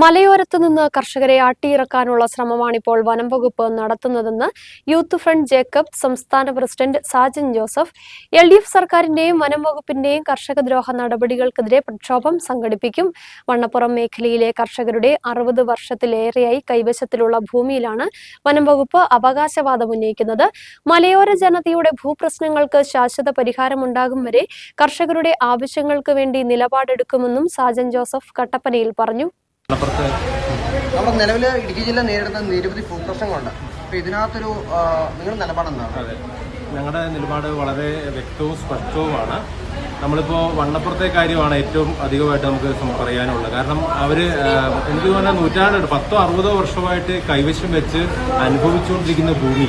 മലയോരത്ത് നിന്ന് കർഷകരെ ആട്ടിയിറക്കാനുള്ള ശ്രമമാണിപ്പോൾ വനം വകുപ്പ് നടത്തുന്നതെന്ന് യൂത്ത് ഫ്രണ്ട് ജേക്കബ് സംസ്ഥാന പ്രസിഡന്റ് സാജൻ ജോസഫ്. LDF സർക്കാരിന്റെയും വനം വകുപ്പിന്റെയും കർഷകദ്രോഹ നടപടികൾക്കെതിരെ പ്രക്ഷോഭം സംഘടിപ്പിക്കും. വണ്ണപ്പുറം മേഖലയിലെ കർഷകരുടെ 60 വർഷത്തിലേറെയായി കൈവശത്തിലുള്ള ഭൂമിയിലാണ് വനം വകുപ്പ് അവകാശവാദം ഉന്നയിക്കുന്നത്. മലയോര ജനതയുടെ ഭൂപ്രശ്നങ്ങൾക്ക് ശാശ്വത പരിഹാരമുണ്ടാകും വരെ കർഷകരുടെ ആവശ്യങ്ങൾക്ക് വേണ്ടി നിലപാടെടുക്കുമെന്നും സാജൻ ജോസഫ് കട്ടപ്പനയിൽ പറഞ്ഞു. നമ്മുടെ നിലവിൽ ഇടുക്കി ജില്ല നേരിടുന്ന നിരവധി ഭൂപ്രശ്നങ്ങളുണ്ട്. അപ്പോൾ ഇതിനകത്തൊരു നിങ്ങളുടെ നിലപാടെന്താണ്? ഞങ്ങളുടെ നിലപാട് വളരെ വ്യക്തവും സ്പഷ്ടവുമാണ്. നമ്മളിപ്പോൾ വണ്ണപ്പുറത്തെ കാര്യമാണ് ഏറ്റവും അധികമായിട്ട് നമുക്ക് പറയാനുള്ളത്. കാരണം അവർ എനിക്ക് തോന്നുന്ന 10-60 വർഷമായിട്ട് കൈവശം വെച്ച് അനുഭവിച്ചുകൊണ്ടിരിക്കുന്ന ഭൂമി,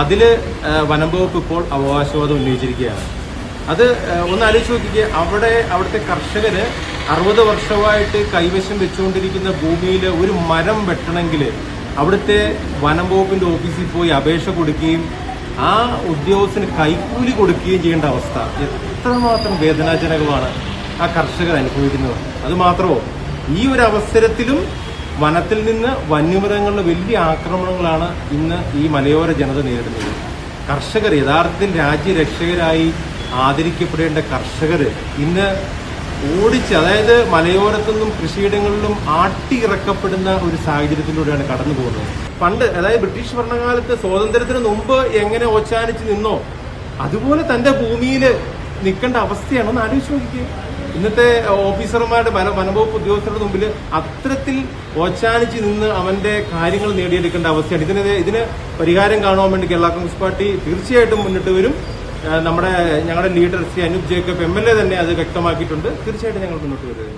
അതിൽ വനം വകുപ്പ് ഇപ്പോൾ അവകാശവാദം ഉന്നയിച്ചിരിക്കുകയാണ്. അത് ഒന്ന് ആലോചിച്ച് നോക്കിക്കുക. അവിടുത്തെ കർഷകര് 60 വർഷമായിട്ട് കൈവശം വെച്ചുകൊണ്ടിരിക്കുന്ന ഭൂമിയിൽ ഒരു മരം വെട്ടണമെങ്കിൽ അവിടുത്തെ വനം വകുപ്പിന്റെ ഓഫീസിൽ പോയി അപേക്ഷ കൊടുക്കുകയും ആ ഉദ്യോഗസ്ഥന് കൈക്കൂലി കൊടുക്കുകയും ചെയ്യേണ്ട അവസ്ഥ എത്രമാത്രം വേദനാജനകമാണ് ആ കർഷകർ അനുഭവിക്കുന്നത്. അതുമാത്രമോ, ഈ ഒരു അവസരത്തിലും വനത്തിൽ നിന്ന് വന്യമൃഗങ്ങളുടെ വലിയ ആക്രമണങ്ങളാണ് ഇന്ന് ഈ മലയോര ജനത നേരിടുന്നത്. കർഷകർ യഥാർത്ഥത്തിൽ രാജ്യരക്ഷകരായി ആദരിക്കപ്പെടേണ്ട കർഷകർ ഇന്ന് ഓടിച്ച്, അതായത് മലയോരത്തുനിന്നും കൃഷിയിടങ്ങളിലും ആട്ടിയിറക്കപ്പെടുന്ന ഒരു സാഹചര്യത്തിലൂടെയാണ് കടന്നു പോകുന്നത്. പണ്ട്, അതായത് ബ്രിട്ടീഷ് ഭരണകാലത്ത് സ്വാതന്ത്ര്യത്തിന് മുമ്പ് എങ്ങനെ ഓച്ചാനിച്ച് നിന്നോ അതുപോലെ തന്റെ ഭൂമിയിൽ നിൽക്കേണ്ട അവസ്ഥയാണ്. ഒന്ന് ആലോചിച്ച് നോക്കിക്കുക. ഇന്നത്തെ ഓഫീസർമാരുടെ വനംവകുപ്പ് ഉദ്യോഗസ്ഥരുടെ മുമ്പിൽ അത്തരത്തിൽ ഓച്ചാനിച്ച് നിന്ന് അവന്റെ കാര്യങ്ങൾ നേടിയെടുക്കേണ്ട അവസ്ഥയാണ്. ഇതിന് പരിഹാരം കാണുവാൻ വേണ്ടി കേരള കോൺഗ്രസ് പാർട്ടി തീർച്ചയായിട്ടും മുന്നിട്ട് വരും. ഞങ്ങളുടെ leader Shri Anoop Jacob MLA തന്നെ അത് വ്യക്തമാക്കിയിട്ടുണ്ട്. തീർച്ചയായിട്ടും ഞങ്ങൾ മുന്നോട്ട് വരുന്നത്.